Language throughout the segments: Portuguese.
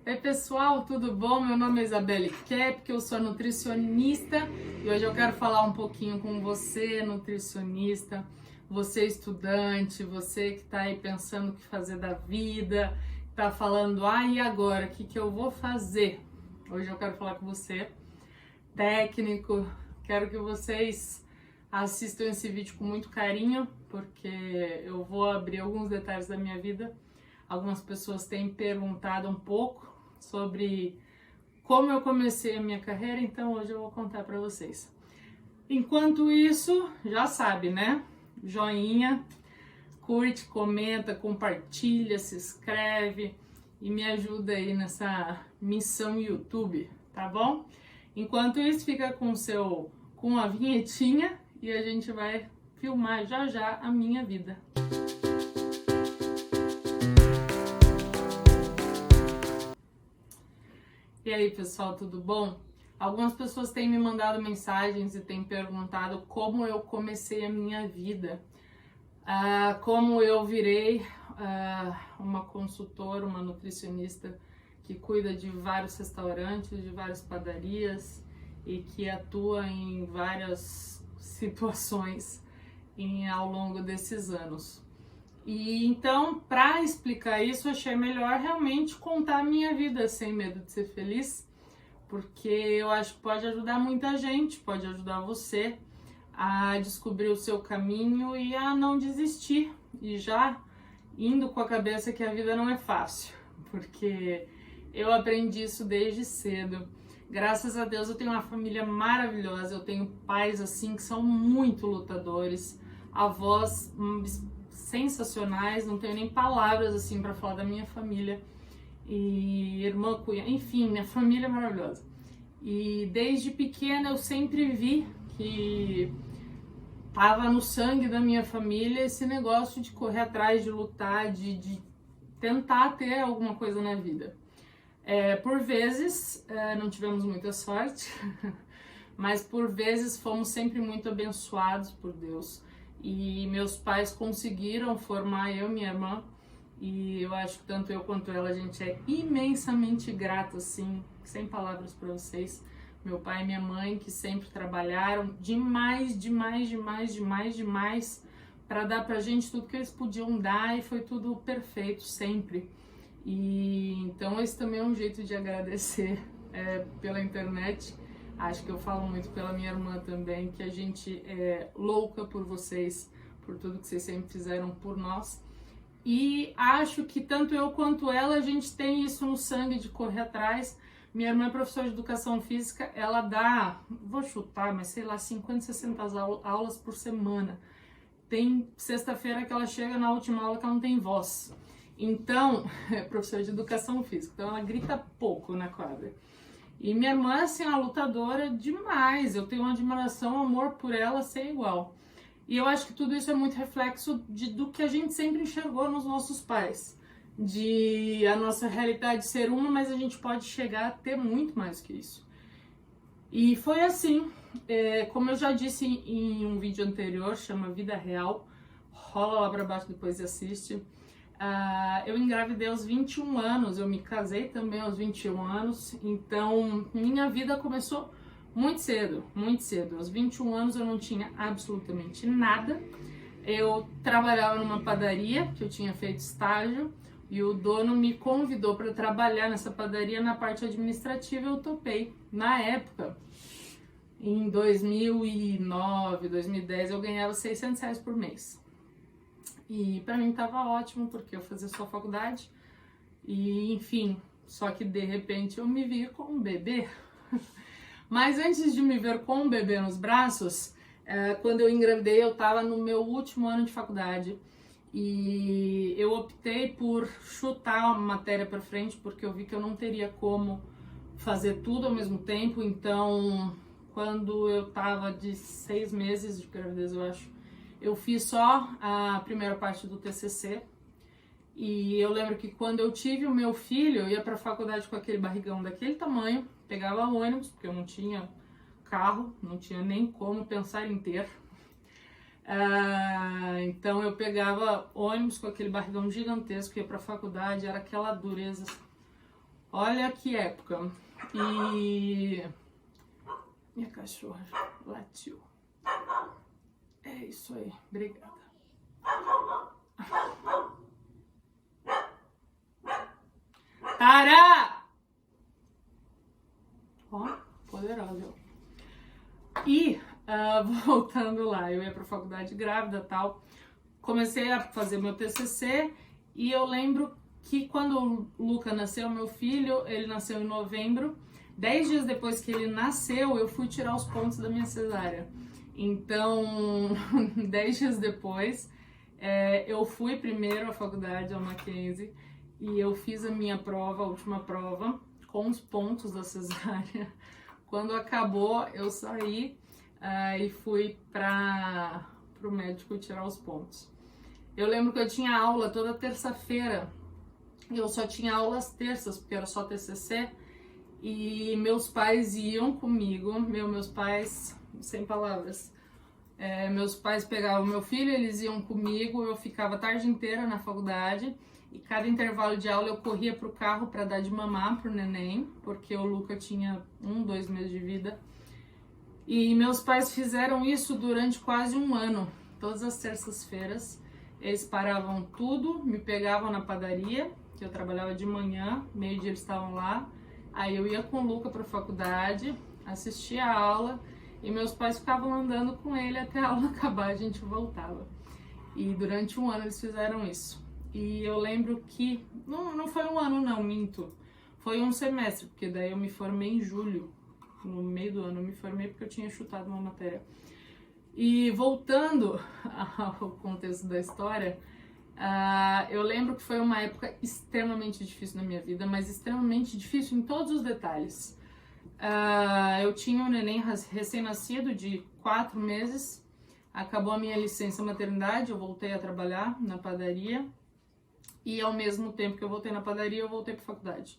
Oi pessoal, tudo bom? Meu nome é Isabelle Kepke, eu sou nutricionista e hoje eu quero falar um pouquinho com você, nutricionista, você estudante, você que está aí pensando o que fazer da vida, está falando, e agora, o que eu vou fazer? Hoje eu quero falar com você, técnico, quero que vocês assistam esse vídeo com muito carinho, porque eu vou abrir alguns detalhes da minha vida. Algumas pessoas têm perguntado um pouco sobre como eu comecei a minha carreira, então hoje eu vou contar para vocês. Enquanto isso, já sabe, né? Joinha, curte, comenta, compartilha, se inscreve e me ajuda aí nessa missão YouTube, tá bom? Enquanto isso, fica com a vinhetinha e a gente vai filmar já a minha vida. E aí, pessoal, tudo bom? Algumas pessoas têm me mandado mensagens e têm perguntado como eu comecei a minha vida, como eu virei uma consultora, uma nutricionista que cuida de vários restaurantes, de várias padarias e que atua em várias situações ao longo desses anos. E então, para explicar isso, eu achei melhor realmente contar a minha vida sem medo de ser feliz, porque eu acho que pode ajudar muita gente, pode ajudar você a descobrir o seu caminho e a não desistir, e já indo com a cabeça que a vida não é fácil, porque eu aprendi isso desde cedo. Graças a Deus eu tenho uma família maravilhosa, eu tenho pais assim que são muito lutadores, avós sensacionais, não tenho nem palavras assim para falar da minha família, e irmã, cunhada, enfim, minha família é maravilhosa. E desde pequena eu sempre vi que tava no sangue da minha família esse negócio de correr atrás, de lutar, de tentar ter alguma coisa na vida. Por vezes não tivemos muita sorte, mas por vezes fomos sempre muito abençoados por Deus. E meus pais conseguiram formar eu e minha irmã, e eu acho que tanto eu quanto ela, a gente é imensamente grato, assim, sem palavras para vocês. Meu pai e minha mãe, que sempre trabalharam demais para dar pra gente tudo que eles podiam dar, e foi tudo perfeito sempre. E então esse também é um jeito de agradecer pela internet. Acho que eu falo muito pela minha irmã também, que a gente é louca por vocês, por tudo que vocês sempre fizeram por nós. E acho que tanto eu quanto ela, a gente tem isso no sangue de correr atrás. Minha irmã é professora de educação física, ela dá, vou chutar, mas sei lá, 50, 60 aulas por semana. Tem sexta-feira que ela chega na última aula que ela não tem voz. Então, é professora de educação física, então ela grita pouco na quadra. E minha irmã, assim, é uma lutadora demais. Eu tenho uma admiração, um amor por ela sem igual. E eu acho que tudo isso é muito reflexo do que a gente sempre enxergou nos nossos pais. De a nossa realidade ser uma, mas a gente pode chegar a ter muito mais que isso. E foi assim, como eu já disse em um vídeo anterior, chama Vida Real, rola lá pra baixo depois e assiste. Eu engravidei aos 21 anos, eu me casei também aos 21 anos, então minha vida começou muito cedo, muito cedo. Aos 21 anos eu não tinha absolutamente nada. Eu trabalhava numa padaria, que eu tinha feito estágio, e o dono me convidou para trabalhar nessa padaria na parte administrativa, eu topei. Na época, em 2009, 2010, eu ganhava R$600 por mês. E pra mim tava ótimo, porque eu fazia só faculdade. E enfim, só que de repente eu me vi com um bebê. Mas antes de me ver com um bebê nos braços, quando eu engravidei, eu tava no meu último ano de faculdade. E eu optei por chutar a matéria pra frente, porque eu vi que eu não teria como fazer tudo ao mesmo tempo. Então, quando eu tava de 6 meses de gravidez, eu acho, eu fiz só a primeira parte do TCC, e eu lembro que quando eu tive o meu filho, eu ia pra faculdade com aquele barrigão daquele tamanho, pegava ônibus, porque eu não tinha carro, não tinha nem como pensar em ter. Então eu pegava ônibus com aquele barrigão gigantesco, ia pra faculdade, era aquela dureza Olha que época. E minha cachorra latiu. É isso aí, obrigada. Tara! Ó, poderosa. E voltando lá, eu ia pra faculdade grávida e tal. Comecei a fazer meu TCC e eu lembro que quando o Luca nasceu, meu filho, ele nasceu em novembro. 10 dias depois que ele nasceu, eu fui tirar os pontos da minha cesárea. Então, 10 dias depois, eu fui primeiro à faculdade, ao Mackenzie, e eu fiz a minha prova, a última prova, com os pontos da cesárea. Quando acabou, eu saí e fui para o médico tirar os pontos. Eu lembro que eu tinha aula toda terça-feira. Eu só tinha aulas terças, porque era só TCC. E meus pais iam comigo. Meus pais, sem palavras. Meus pais pegavam meu filho, eles iam comigo. Eu ficava a tarde inteira na faculdade. E cada intervalo de aula eu corria pro carro para dar de mamar pro neném. Porque o Luca tinha 2 meses de vida. E meus pais fizeram isso durante quase um ano. Todas as terças-feiras. Eles paravam tudo, me pegavam na padaria, que eu trabalhava de manhã, meio-dia eles estavam lá. Aí eu ia com o Luca para a faculdade, assistia a aula e meus pais ficavam andando com ele até a aula acabar, a gente voltava. E durante um ano eles fizeram isso. E eu lembro que, não foi um ano não, minto, foi um semestre, porque daí eu me formei em julho, no meio do ano eu me formei porque eu tinha chutado uma matéria. E voltando ao contexto da história, eu lembro que foi uma época extremamente difícil na minha vida, mas extremamente difícil em todos os detalhes. Eu tinha um neném recém-nascido de 4 meses, acabou a minha licença maternidade, eu voltei a trabalhar na padaria e ao mesmo tempo que eu voltei na padaria, eu voltei para a faculdade.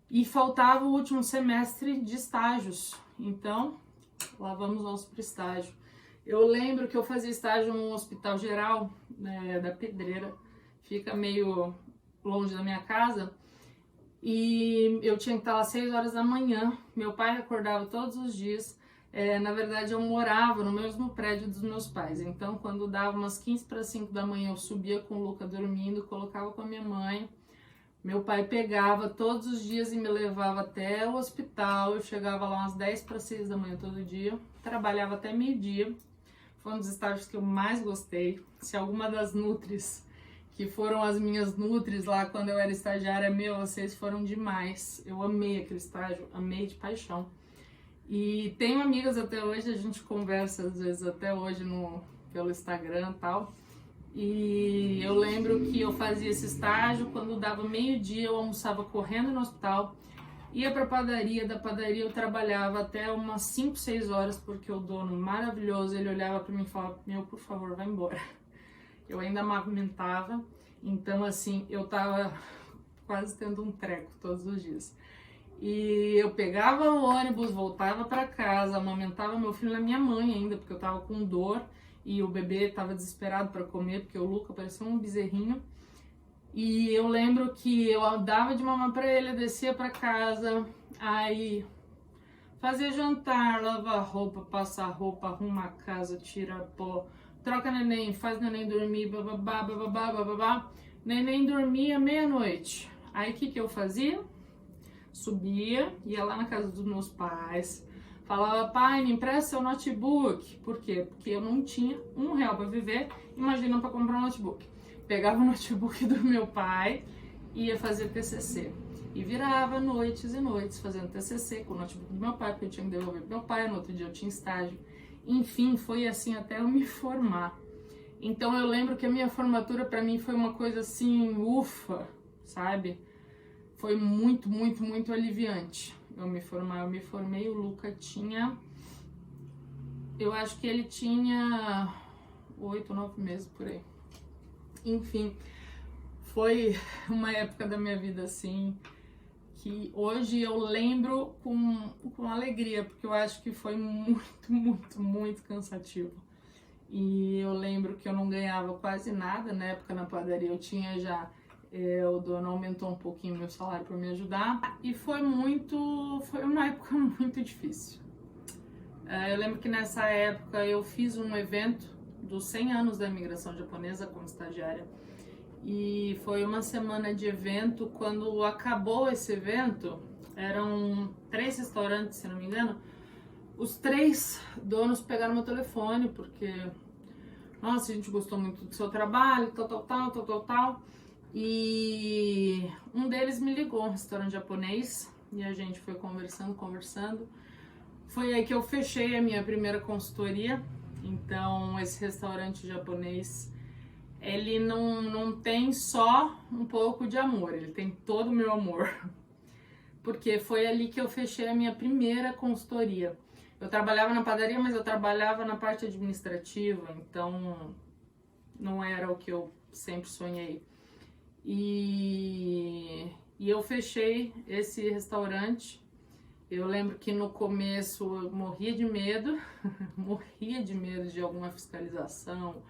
E faltava o último semestre de estágios, então lá vamos nós para o estágio. Eu lembro que eu fazia estágio num hospital geral, da Pedreira, fica meio longe da minha casa, e eu tinha que estar lá às 6 horas da manhã. Meu pai acordava todos os dias. Na verdade, eu morava no mesmo prédio dos meus pais, então quando dava umas 15 para 5 da manhã, eu subia com o Luca dormindo, colocava com a minha mãe. Meu pai pegava todos os dias e me levava até o hospital. Eu chegava lá umas 10 para 6 da manhã todo dia, trabalhava até meio-dia. Foi um dos estágios que eu mais gostei. Se alguma das nutris, que foram as minhas nutris lá quando eu era estagiária, vocês foram demais. Eu amei aquele estágio, amei de paixão. E tenho amigas até hoje, a gente conversa às vezes até hoje pelo Instagram e tal. E eu lembro que eu fazia esse estágio, quando dava meio-dia eu almoçava correndo no hospital. Ia pra padaria, da padaria eu trabalhava até umas 5, 6 horas, porque o dono maravilhoso, ele olhava pra mim e falava, por favor, vai embora. Eu ainda amamentava, então assim, eu tava quase tendo um treco todos os dias. E eu pegava o ônibus, voltava pra casa, amamentava meu filho na minha mãe ainda, porque eu tava com dor, e o bebê tava desesperado pra comer, porque o Luca parecia um bezerrinho. E eu lembro que eu dava de mamar pra ele, descia pra casa, aí fazia jantar, lavar roupa, passar roupa, arruma a casa, tira pó, troca neném, faz neném dormir, bababá, bababá, bababá. Neném dormia meia-noite. Aí o que eu fazia? Subia, ia lá na casa dos meus pais, falava, pai, me empresta seu notebook. Por quê? Porque eu não tinha R$1 pra viver, imagina pra comprar um notebook. Pegava o notebook do meu pai e ia fazer TCC. E virava noites e noites fazendo TCC com o notebook do meu pai, porque eu tinha que devolver pro meu pai, no outro dia eu tinha estágio. Enfim, foi assim até eu me formar. Então eu lembro que a minha formatura pra mim foi uma coisa assim, ufa, sabe? Foi muito, muito, muito aliviante eu me formar. Eu me formei, o Luca tinha... Eu acho que ele tinha 8, 9 meses por aí. Enfim, foi uma época da minha vida assim que hoje eu lembro com alegria, porque eu acho que foi muito, muito, muito cansativo. E eu lembro que eu não ganhava quase nada na época na padaria. Eu tinha já O dono aumentou um pouquinho meu salário para me ajudar e foi uma época muito difícil. Eu lembro que nessa época eu fiz um evento dos 100 anos da imigração japonesa como estagiária e foi uma semana de evento. Quando acabou esse evento, eram 3 restaurantes, se não me engano, os 3 donos pegaram meu telefone porque, nossa, a gente gostou muito do seu trabalho, tal. E um deles me ligou, um restaurante japonês, e a gente foi conversando. Foi aí que eu fechei a minha primeira consultoria. Então, esse restaurante japonês, ele não tem só um pouco de amor, ele tem todo o meu amor. Porque foi ali que eu fechei a minha primeira consultoria. Eu trabalhava na padaria, mas eu trabalhava na parte administrativa, então não era o que eu sempre sonhei. E eu fechei esse restaurante. Eu lembro que no começo eu morria de medo, morria de medo de alguma fiscalização,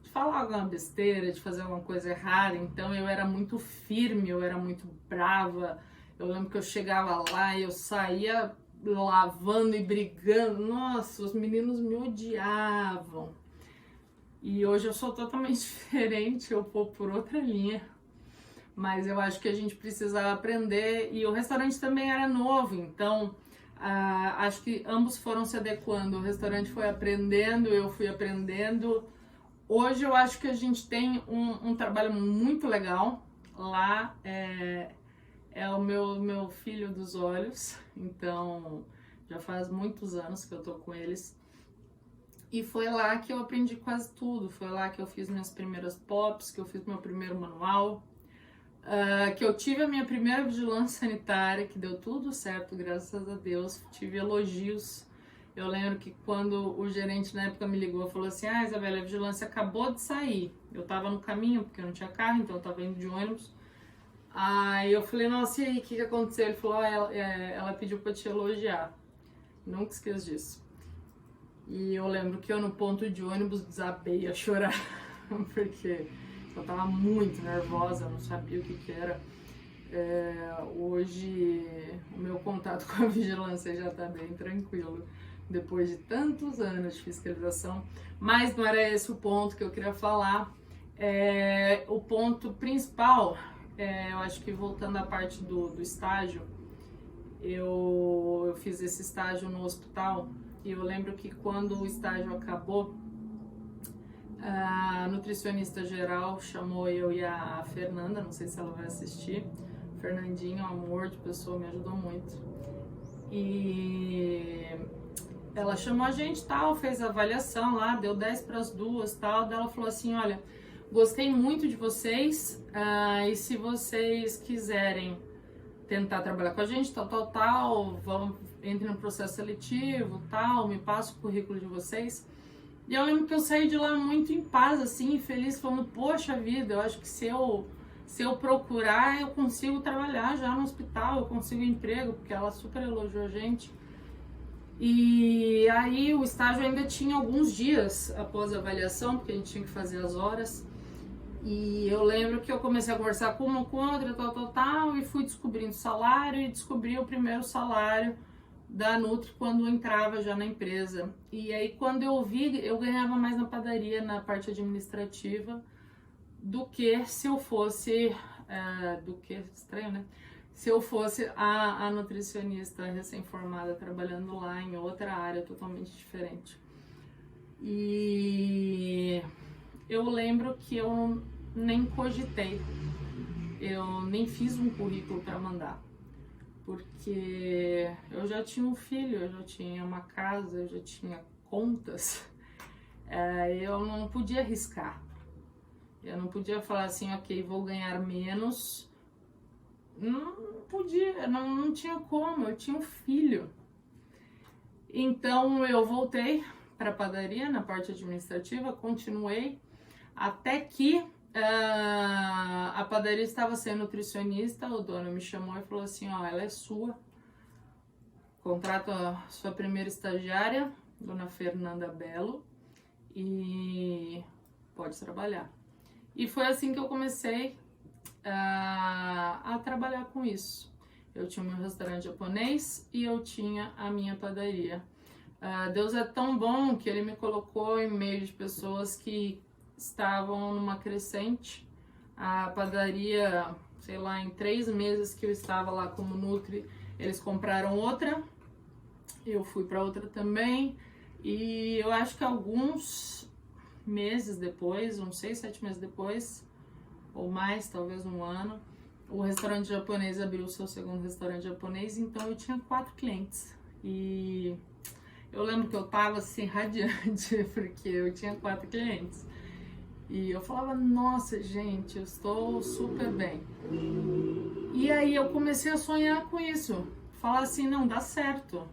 de falar alguma besteira, de fazer alguma coisa errada. Então eu era muito firme, eu era muito brava. Eu lembro que eu chegava lá e eu saía lavando e brigando. Nossa, os meninos me odiavam. E hoje eu sou totalmente diferente, eu vou por outra linha. Mas eu acho que a gente precisava aprender, e o restaurante também era novo, então acho que ambos foram se adequando. O restaurante foi aprendendo, eu fui aprendendo. Hoje eu acho que a gente tem um trabalho muito legal. Lá é o meu filho dos olhos, então já faz muitos anos que eu tô com eles. E foi lá que eu aprendi quase tudo, foi lá que eu fiz minhas primeiras pops, que eu fiz meu primeiro manual. Que eu tive a minha primeira vigilância sanitária, que deu tudo certo, graças a Deus, tive elogios. Eu lembro que quando o gerente na época me ligou, falou assim: Isabela, a vigilância acabou de sair. Eu tava no caminho, porque eu não tinha carro, então eu tava indo de ônibus. Aí eu falei: nossa, e aí, o que aconteceu? Ele falou: ela pediu pra te elogiar. Nunca esqueço disso. E eu lembro que eu no ponto de ônibus desabei a chorar, porque eu tava muito nervosa, não sabia o que era. Hoje o meu contato com a vigilância já tá bem tranquilo, depois de tantos anos de fiscalização. Mas não era esse o ponto que eu queria falar. O ponto principal, eu acho que voltando à parte do estágio, eu fiz esse estágio no hospital, e eu lembro que quando o estágio acabou, a nutricionista geral chamou eu e a Fernanda, não sei se ela vai assistir. Fernandinha, um amor de pessoa, me ajudou muito. E ela chamou a gente, tal, fez a avaliação lá, deu 10 para as duas, tal. Daí ela falou assim: olha, gostei muito de vocês, e se vocês quiserem tentar trabalhar com a gente, tal, entre no processo seletivo, tal, me passa o currículo de vocês. E eu lembro que eu saí de lá muito em paz, assim, feliz, falando: poxa vida, eu acho que se eu procurar, eu consigo trabalhar já no hospital, eu consigo emprego, porque ela super elogiou a gente. E aí o estágio ainda tinha alguns dias após a avaliação, porque a gente tinha que fazer as horas. E eu lembro que eu comecei a conversar com uma, com outra, tal, e fui descobrindo salário, e descobri o primeiro salário da Nutri quando entrava já na empresa. E aí quando eu vi, eu ganhava mais na padaria, na parte administrativa, do que se eu fosse, estranho, né? Se eu fosse a nutricionista recém-formada trabalhando lá em outra área totalmente diferente. E eu lembro que eu nem cogitei, eu nem fiz um currículo para mandar, porque eu já tinha um filho, eu já tinha uma casa, eu já tinha contas, eu não podia arriscar, eu não podia falar assim: ok, vou ganhar menos. Não podia, não tinha como, eu tinha um filho. Então eu voltei para a padaria, na parte administrativa, continuei, até que a padaria estava sem nutricionista. O dono me chamou e falou assim: ó, ela é sua, contrata a sua primeira estagiária, dona Fernanda Belo, e pode trabalhar. E foi assim que eu comecei. a trabalhar com isso. Eu tinha o meu restaurante japonês e eu tinha a minha padaria. Deus é tão bom que Ele me colocou em meio de pessoas que estavam numa crescente. A padaria, sei lá, em 3 meses que eu estava lá como Nutri, eles compraram outra. Eu fui para outra também. E eu acho que alguns meses depois, uns 6, 7 meses depois, ou mais, talvez um ano, o restaurante japonês abriu o seu segundo restaurante japonês, então eu tinha 4 clientes. E eu lembro que eu tava assim radiante, porque eu tinha 4 clientes. E eu falava, nossa, gente, eu estou super bem. E aí eu comecei a sonhar com isso. Falar assim, não, dá certo.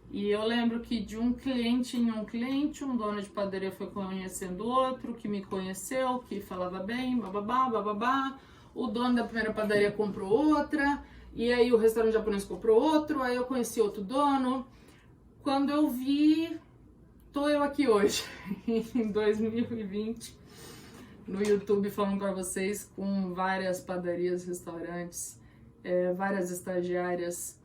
E eu lembro que de um cliente em um cliente, um dono de padaria foi conhecendo outro, que me conheceu, que falava bem, bababá, bababá. O dono da primeira padaria comprou outra, e aí o restaurante japonês comprou outro, aí eu conheci outro dono. Quando eu vi, tô eu aqui hoje, em 2020, no YouTube falando para vocês, com várias padarias, restaurantes, várias estagiárias.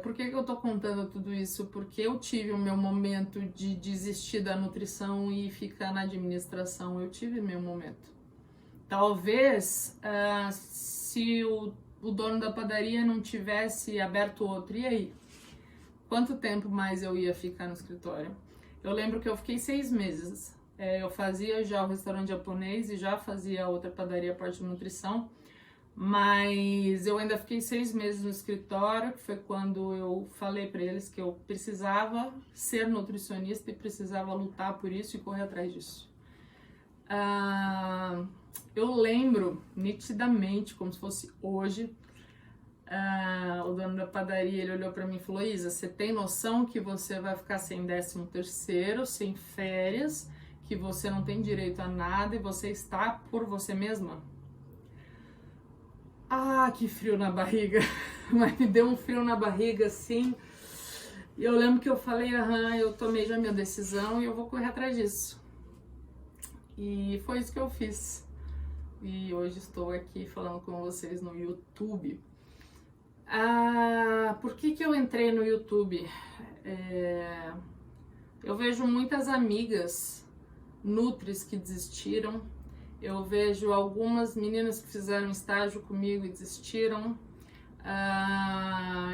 Por que eu tô contando tudo isso? Porque eu tive o meu momento de desistir da nutrição e ficar na administração, eu tive meu momento. Talvez, se o dono da padaria não tivesse aberto outro, e aí? Quanto tempo mais eu ia ficar no escritório? Eu lembro que eu fiquei 6 meses. Eu fazia já o restaurante japonês e já fazia a outra padaria, parte de nutrição. Mas eu ainda fiquei 6 meses no escritório, que foi quando eu falei para eles que eu precisava ser nutricionista e precisava lutar por isso e correr atrás disso. Eu lembro nitidamente, como se fosse hoje, o dono da padaria, ele olhou para mim e falou, Isa, você tem noção que você vai ficar sem 13º, sem férias, que você não tem direito a nada e você está por você mesma? Que frio na barriga, mas me deu um frio na barriga assim. E eu lembro que eu falei, eu tomei já minha decisão e eu vou correr atrás disso. E foi isso que eu fiz. E hoje estou aqui falando com vocês no YouTube. Por que eu entrei no YouTube? Eu vejo muitas amigas nutris que desistiram. Eu vejo algumas meninas que fizeram estágio comigo e desistiram.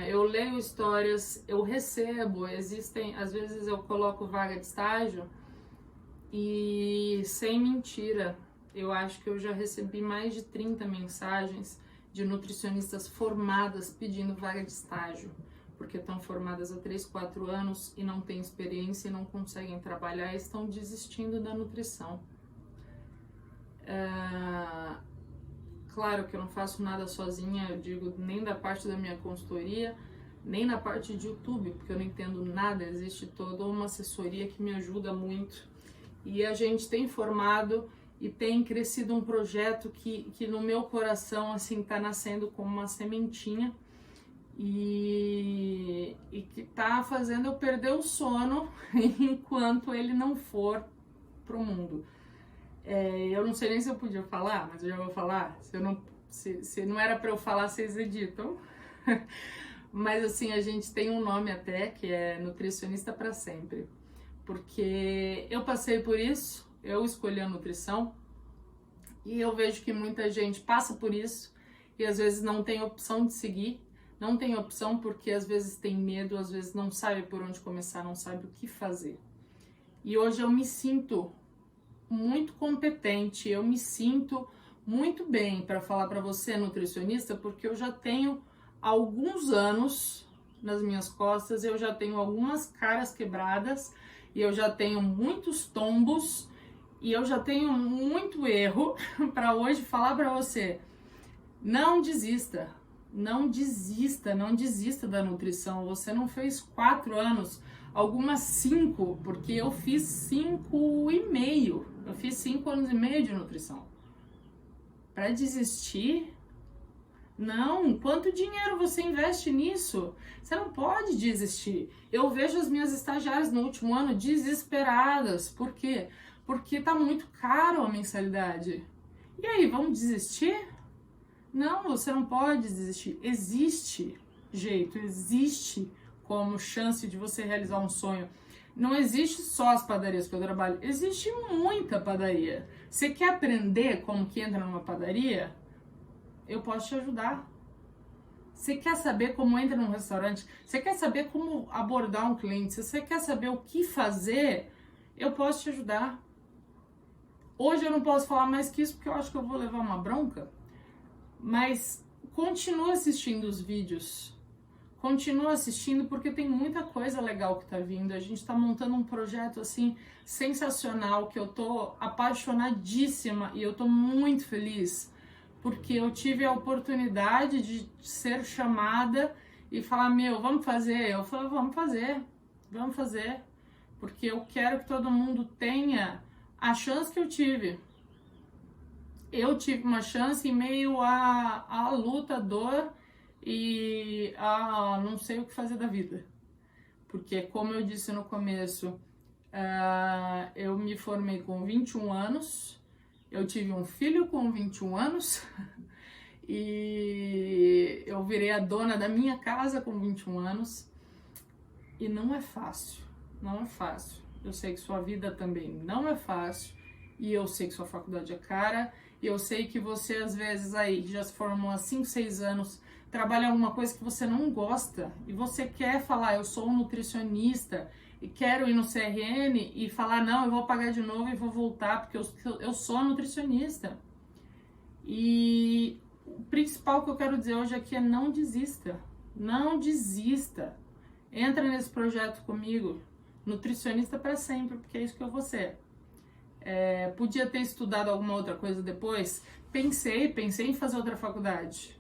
Eu leio histórias, eu recebo, existem, às vezes eu coloco vaga de estágio e, sem mentira, eu acho que eu já recebi mais de 30 mensagens de nutricionistas formadas pedindo vaga de estágio, porque estão formadas há 3, 4 anos e não têm experiência e não conseguem trabalhar e estão desistindo da nutrição. Claro que eu não faço nada sozinha, eu digo, nem da parte da minha consultoria, nem na parte de YouTube, porque eu não entendo nada, existe toda uma assessoria que me ajuda muito. E a gente tem formado e tem crescido um projeto que no meu coração, assim, tá nascendo como uma sementinha e que tá fazendo eu perder o sono enquanto ele não for pro mundo. Eu não sei nem se eu podia falar, mas eu já vou falar. Se não era para eu falar, vocês editam. Mas assim, a gente tem um nome até, que é Nutricionista para Sempre. Porque eu passei por isso, eu escolhi a nutrição, e eu vejo que muita gente passa por isso, e às vezes não tem opção de seguir, não tem opção porque às vezes tem medo, às vezes não sabe por onde começar, não sabe o que fazer. E hoje eu me sinto muito competente, eu me sinto muito bem para falar para você, nutricionista, porque eu já tenho alguns anos nas minhas costas, eu já tenho algumas caras quebradas, e eu já tenho muitos tombos, e eu já tenho muito erro para hoje falar para você, não desista, não desista, não desista da nutrição. Você não fez 4 anos, algumas 5, porque eu fiz 5,5. Eu fiz 5 anos e meio de nutrição. Para desistir? Não. Quanto dinheiro você investe nisso? Você não pode desistir. Eu vejo as minhas estagiárias no último ano desesperadas. Por quê? Porque tá muito caro a mensalidade. E aí, vamos desistir? Não, você não pode desistir. Existe jeito, existe como chance de você realizar um sonho. Não existe só as padarias que eu trabalho, existe muita padaria. Você quer aprender como que entra numa padaria? Eu posso te ajudar. Você quer saber como entra num restaurante? Você quer saber como abordar um cliente? Se você quer saber o que fazer, eu posso te ajudar. Hoje eu não posso falar mais que isso porque eu acho que eu vou levar uma bronca. Mas continua assistindo os vídeos. Continua assistindo porque tem muita coisa legal que tá vindo. A gente tá montando um projeto assim sensacional que eu tô apaixonadíssima e eu tô muito feliz porque eu tive a oportunidade de ser chamada e falar, meu, vamos fazer? Eu falei, vamos fazer, porque eu quero que todo mundo tenha a chance que eu tive. Eu tive uma chance em meio à luta, à dor e a não sei o que fazer da vida. Porque, como eu disse no começo, eu me formei com 21 anos, eu tive um filho com 21 anos e eu virei a dona da minha casa com 21 anos e não é fácil, não é fácil. Eu sei que sua vida também não é fácil e eu sei que sua faculdade é cara e eu sei que você às vezes aí já se formou há 5, 6 anos, trabalha alguma coisa que você não gosta e você quer falar, eu sou um nutricionista e quero ir no CRN e falar, não, eu vou pagar de novo e vou voltar porque eu sou nutricionista. E o principal que eu quero dizer hoje aqui é não desista, não desista. Entra nesse projeto comigo, nutricionista para sempre, porque é isso que eu vou ser. Podia ter estudado alguma outra coisa depois? Pensei em fazer outra faculdade.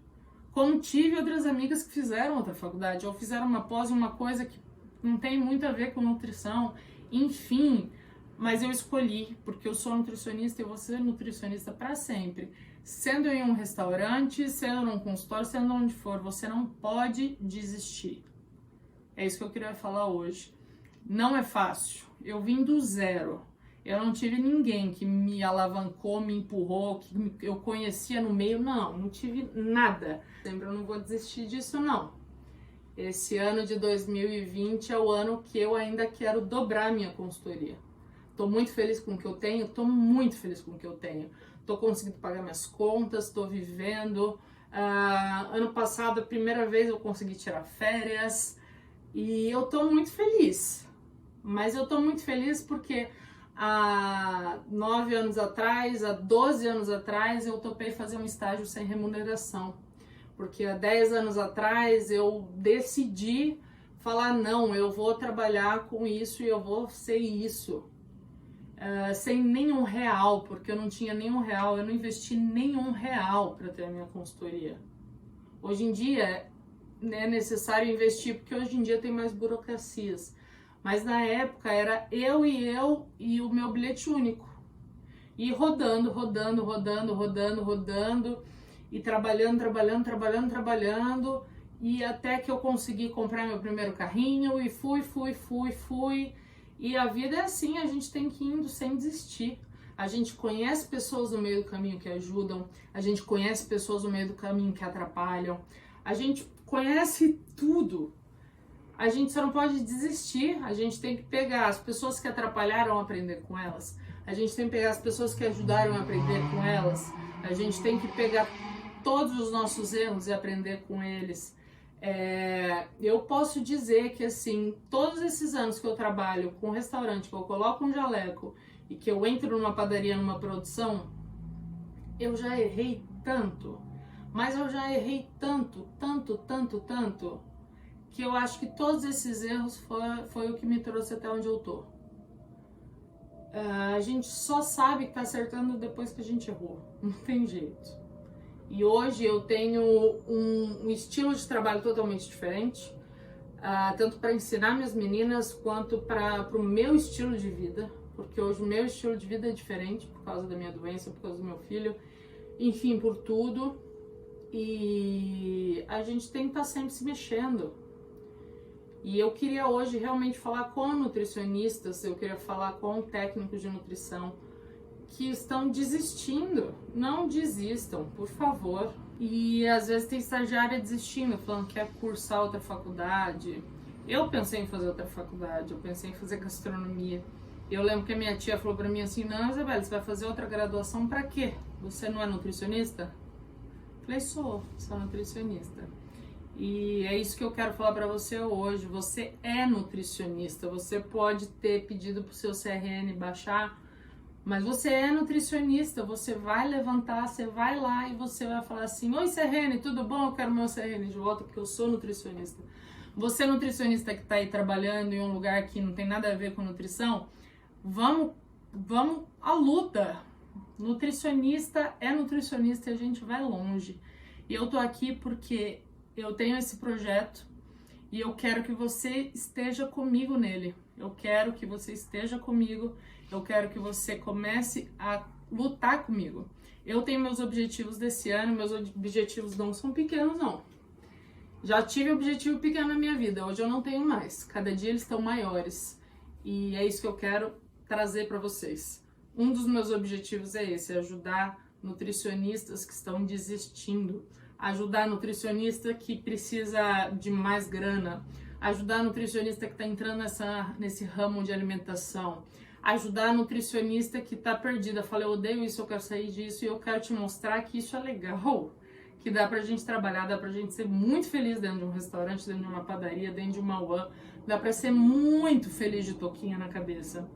Como tive outras amigas que fizeram outra faculdade, ou fizeram uma pós em uma coisa que não tem muito a ver com nutrição, enfim, mas eu escolhi, porque eu sou nutricionista e eu vou ser nutricionista para sempre. Sendo em um restaurante, sendo num consultório, sendo onde for, você não pode desistir. É isso que eu queria falar hoje. Não é fácil, eu vim do zero. Eu não tive ninguém que me alavancou, me empurrou, que eu conhecia no meio, não tive nada. Sempre eu não vou desistir disso, não. Esse ano de 2020 é o ano que eu ainda quero dobrar minha consultoria. Tô muito feliz com o que eu tenho, Tô conseguindo pagar minhas contas, tô vivendo. Ano passado, a primeira vez eu consegui tirar férias e eu tô muito feliz. Mas eu tô muito feliz porque há 9 anos atrás, há 12 anos atrás, eu topei fazer um estágio sem remuneração. Porque há 10 anos atrás eu decidi falar, não, eu vou trabalhar com isso e eu vou ser isso. Sem nenhum real, porque eu não tinha nenhum real, eu não investi nenhum real para ter a minha consultoria. Hoje em dia é necessário investir, porque hoje em dia tem mais burocracias. Mas na época era eu e o meu bilhete único. E rodando, e trabalhando, e até que eu consegui comprar meu primeiro carrinho, e fui. E a vida é assim, a gente tem que ir indo sem desistir. A gente conhece pessoas no meio do caminho que ajudam, a gente conhece pessoas no meio do caminho que atrapalham, a gente conhece tudo. A gente só não pode desistir, a gente tem que pegar as pessoas que atrapalharam, aprender com elas. A gente tem que pegar as pessoas que ajudaram a aprender com elas. A gente tem que pegar todos os nossos erros e aprender com eles. Eu posso dizer que, assim, todos esses anos que eu trabalho com restaurante, que eu coloco um jaleco e que eu entro numa padaria, numa produção, eu já errei tanto. Mas eu já errei tanto, que eu acho que todos esses erros foi o que me trouxe até onde eu tô. A gente só sabe que tá acertando depois que a gente errou, não tem jeito. E hoje eu tenho um estilo de trabalho totalmente diferente, tanto para ensinar minhas meninas quanto para o meu estilo de vida, porque hoje o meu estilo de vida é diferente por causa da minha doença, por causa do meu filho, enfim, por tudo. E a gente tem que estar sempre se mexendo. E eu queria hoje realmente falar com nutricionistas, eu queria falar com técnicos de nutrição, que estão desistindo. Não desistam, por favor. E às vezes tem estagiária desistindo, falando que quer cursar outra faculdade. Eu pensei em fazer outra faculdade, eu pensei em fazer gastronomia. Eu lembro que a minha tia falou pra mim assim: não, Isabela, você vai fazer outra graduação pra quê? Você não é nutricionista? Falei, sou nutricionista. E é isso que eu quero falar pra você hoje. Você é nutricionista, você pode ter pedido pro seu CRN baixar, mas você é nutricionista, você vai levantar, você vai lá e você vai falar assim: oi CRN, tudo bom? Eu quero meu CRN de volta porque eu sou nutricionista. Você é nutricionista que tá aí trabalhando em um lugar que não tem nada a ver com nutrição, vamos à luta. Nutricionista é nutricionista e a gente vai longe. E eu tô aqui porque eu tenho esse projeto e eu quero que você esteja comigo nele. Eu quero que você esteja comigo, eu quero que você comece a lutar comigo. Eu tenho meus objetivos desse ano, meus objetivos não são pequenos não. Já tive objetivo pequeno na minha vida, hoje eu não tenho mais. Cada dia eles estão maiores e é isso que eu quero trazer para vocês. Um dos meus objetivos é esse, é ajudar nutricionistas que estão desistindo, ajudar nutricionista que precisa de mais grana, ajudar nutricionista que está entrando nesse ramo de alimentação, ajudar nutricionista que está perdida, fala, eu odeio isso, eu quero sair disso, e eu quero te mostrar que isso é legal, que dá pra gente trabalhar, dá pra gente ser muito feliz dentro de um restaurante, dentro de uma padaria, dentro de uma UAN, dá pra ser muito feliz de touquinha na cabeça.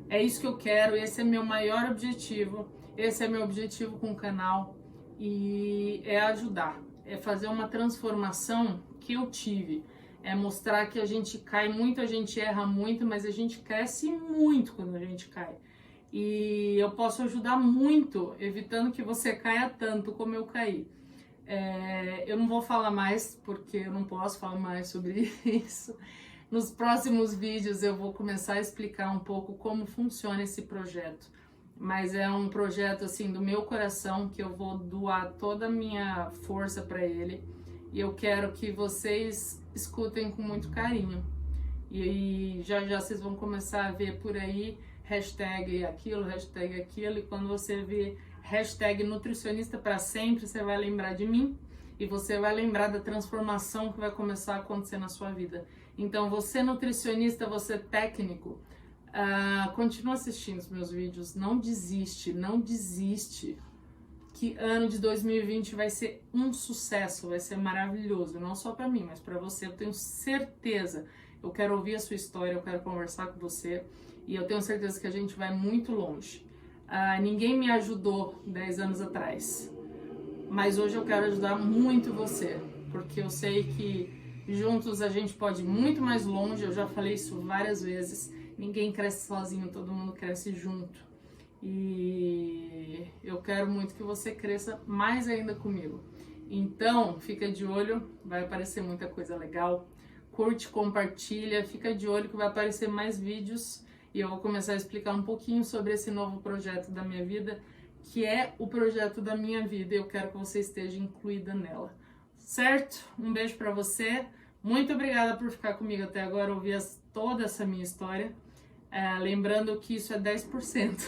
É isso que eu quero, esse é meu maior objetivo, esse é meu objetivo com o canal, e é ajudar, é fazer uma transformação que eu tive, é mostrar que a gente cai muito, a gente erra muito, mas a gente cresce muito quando a gente cai. E eu posso ajudar muito, evitando que você caia tanto como eu caí. Eu não vou falar mais, porque eu não posso falar mais sobre isso. Nos próximos vídeos eu vou começar a explicar um pouco como funciona esse projeto. Mas é um projeto assim do meu coração, que eu vou doar toda a minha força para ele. E eu quero que vocês escutem com muito carinho. E já já vocês vão começar a ver por aí hashtag aquilo, e quando você vê hashtag nutricionista para sempre, você vai lembrar de mim e você vai lembrar da transformação que vai começar a acontecer na sua vida. Então, você nutricionista, você técnico, continua assistindo os meus vídeos, não desiste, não desiste, que ano de 2020 vai ser um sucesso, vai ser maravilhoso, não só para mim, mas para você, eu tenho certeza. Eu quero ouvir a sua história, eu quero conversar com você e eu tenho certeza que a gente vai muito longe. Ninguém me ajudou 10 anos atrás, mas hoje eu quero ajudar muito você, porque eu sei que juntos a gente pode ir muito mais longe. Eu já falei isso várias vezes, ninguém cresce sozinho, todo mundo cresce junto. E eu quero muito que você cresça mais ainda comigo. Então, fica de olho, vai aparecer muita coisa legal. Curte, compartilha, fica de olho que vai aparecer mais vídeos. E eu vou começar a explicar um pouquinho sobre esse novo projeto da minha vida, que é o projeto da minha vida. Eu quero que você esteja incluída nela. Certo? Um beijo pra você. Muito obrigada por ficar comigo até agora, ouvir toda essa minha história. Lembrando que isso é 10%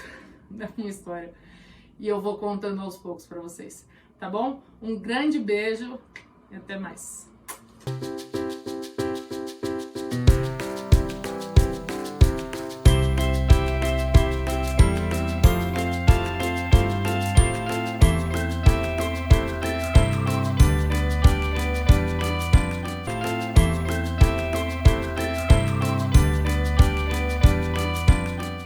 da minha história. E eu vou contando aos poucos pra vocês. Tá bom? Um grande beijo e até mais.